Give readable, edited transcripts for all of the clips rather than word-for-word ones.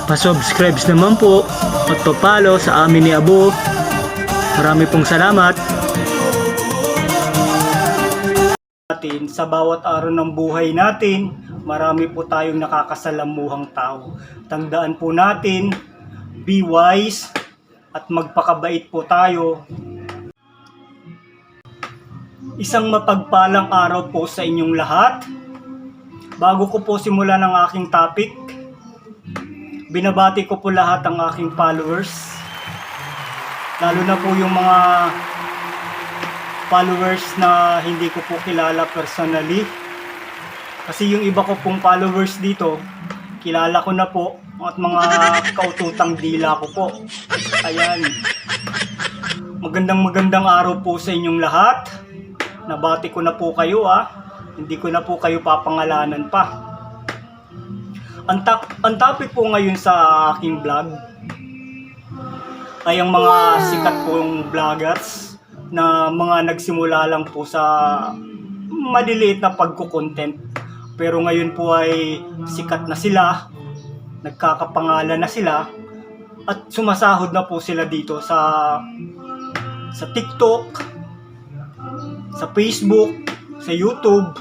Pa-subscribe naman po at pa-follow sa amin ni Abo. Marami pong salamat. Sa bawat araw ng buhay natin, marami po tayong nakakasalamuhang tao. Tandaan po natin, be wise at magpakabait po tayo. Isang mapagpalang araw po sa inyong lahat. Bago ko po simulan ang aking topic, binabati ko po lahat ang aking followers. Lalo na po yung mga followers na hindi ko po kilala personally. Kasi yung iba ko pong followers dito, kilala ko na po at mga kaututang dila ko po. Ayan. Magandang araw po sa inyong lahat. Nabati ko na po kayo Hindi ko na po kayo papangalanan pa. Ang topic po ngayon sa aking vlog ay ang mga sikat pong vloggers na mga nagsimula lang po sa maliliit na pagko-content. Pero ngayon po ay sikat na sila, nagkakapangalan na sila, at sumasahod na po sila dito sa TikTok, sa Facebook, sa YouTube.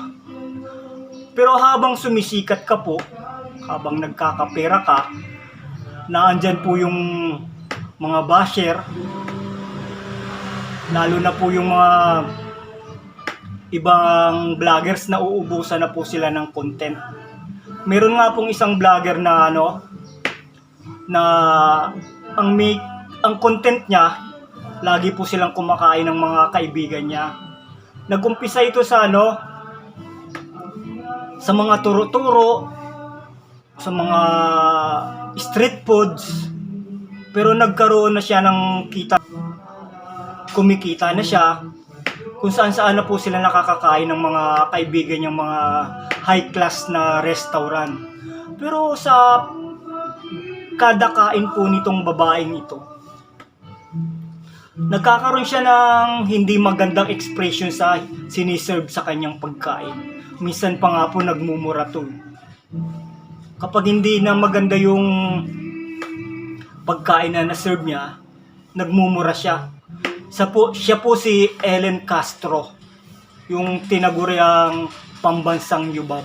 Pero habang sumisikat ka po, habang nagkakapera ka, naandyan po yung mga basher, lalo na po yung mga ibang vloggers na uubusan na po sila ng content. Meron nga pong isang vlogger na na ang content niya, lagi po silang kumakain ng mga kaibigan niya. Nagumpisa ito sa sa mga turo-turo, sa mga street foods, pero nagkaroon na siya ng kita, kumikita na siya kung saan na po sila nakakakain ng mga kaibigan niyang mga high class na restaurant. Pero sa kada kain po nitong babaeng ito, nagkakaroon siya ng hindi magandang expression sa siniserve sa kanyang pagkain. Minsan pa nga po nagmumura to. Kapag hindi na maganda yung pagkain na naserve niya, nagmumura siya. Siya po si Ellen Castro, yung tinaguriang pambansang yubab.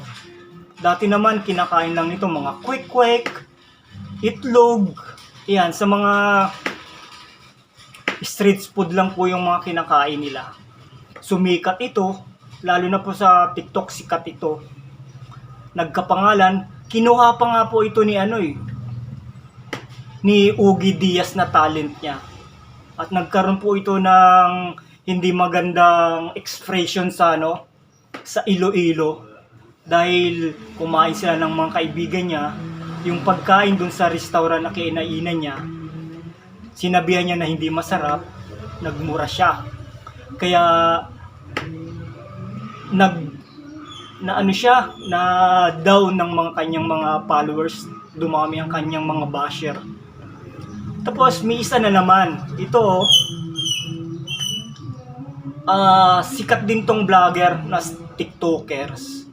Dati naman kinakain lang nito mga kwek-kwek, itlog, yan, sa mga street food lang po yung mga kinakain nila. Sumikat ito, lalo na po sa TikTok, sikat ito. Nagkapangalan, kinuha pa nga po ito ni ni Ugi Diaz na talent niya. At nagkaroon po ito ng hindi magandang expression sa Iloilo, dahil kumain sila ng mga kaibigan niya. Yung pagkain dun sa restaurant na kinainan niya, sinabihan niya na hindi masarap, nagmura siya. Kaya na down ng mga kanyang mga followers, dumami ang kanyang mga basher. Tapos may isa na naman, ito sikat din tong vlogger na TikTokers.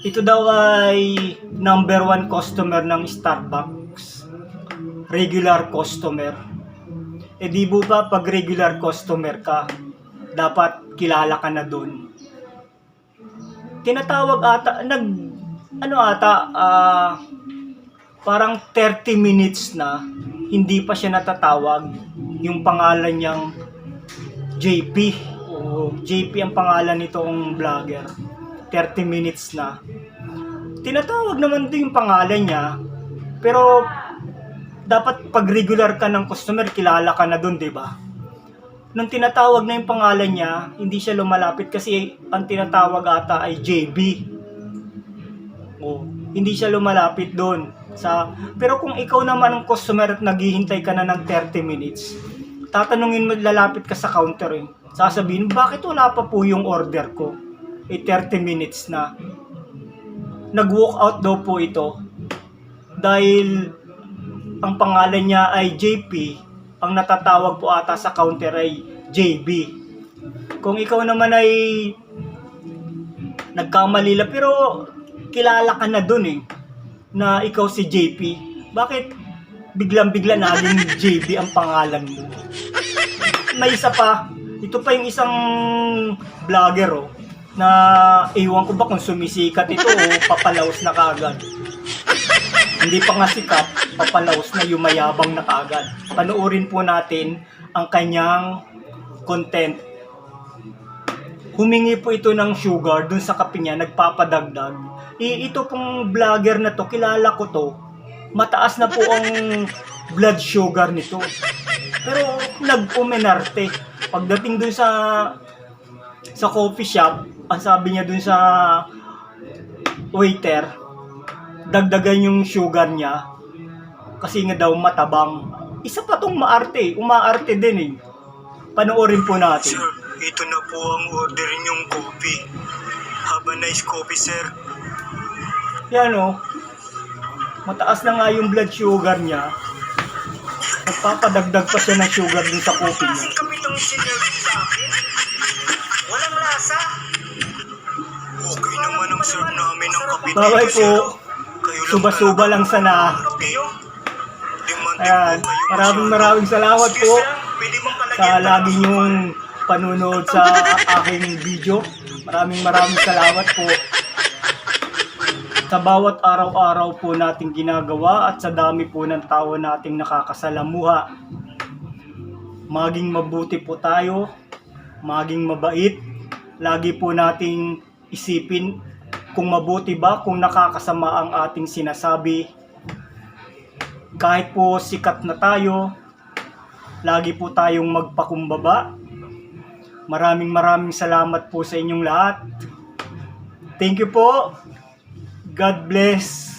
Ito daw ay number 1 customer ng Starbucks, regular customer. Di ba pag regular customer ka, dapat kilala ka na doon. Tinatawag parang 30 minutes na hindi pa siya natatawag. Yung pangalan niyang JP. JP ang pangalan nitong vlogger. 30 minutes na. Tinatawag naman din yung pangalan niya. Pero dapat pag regular ka ng customer, kilala ka na dun, diba? Nung tinatawag na yung pangalan niya, hindi siya lumalapit kasi ang tinatawag ata ay JB. Hindi siya lumalapit doon. Pero kung ikaw naman ang customer at naghihintay ka na ng 30 minutes, tatanungin mo, lalapit ka sa counter sasabihin, bakit wala pa po yung order ko? 30 minutes na. Nag-walk out daw po ito dahil ang pangalan niya ay JP, ang natatawag po ata sa counter ay JB. Kung ikaw naman ay nagkamali lang, pero kilala ka na dun na ikaw si JP? Bakit biglang-bigla naging JB ang pangalan mo? May isa pa, ito pa yung isang vlogger na ewan ko ba kung sumisikat ito o papalaos na kagad. Hindi pa nga sikat, papalaos na yumayabang na kagad. Panoorin po natin ang kanyang content. Humingi po ito ng sugar dun sa kape niya, nagpapadagdag. Ito pong vlogger na to, kilala ko to. Mataas na po ang blood sugar nito. Pero nag-umenarte. Pagdating dun sa coffee shop, ang sabi niya dun sa waiter, dagdagan yung sugar niya kasi nga daw matabang. Isa pa tong maarte, umaarte din eh. Panoorin po natin. Sir, ito na po ang order niyong coffee. Have a nice coffee, sir. Yan mataas na nga yung blood sugar niya. Nagpapadagdag pa siya ng sugar din sa coffee niya. Kasing kami nung sinerve sa akin. Walang lasa. Okay naman ang serve namin ng kape dito, Bye-bye sir. po. Kayo lang Suba-suba lang sana. Ayan, maraming salamat po sa lagi niyong panunood sa aking video. Maraming salamat po sa bawat araw-araw po nating ginagawa at sa dami po ng tao nating nakakasalamuha. Maging mabuti po tayo, maging mabait. Lagi po nating isipin kung mabuti ba, kung nakakasama ang ating sinasabi. Kahit po sikat na tayo, lagi po tayong magpakumbaba. Maraming salamat po sa inyong lahat. Thank you po. God bless.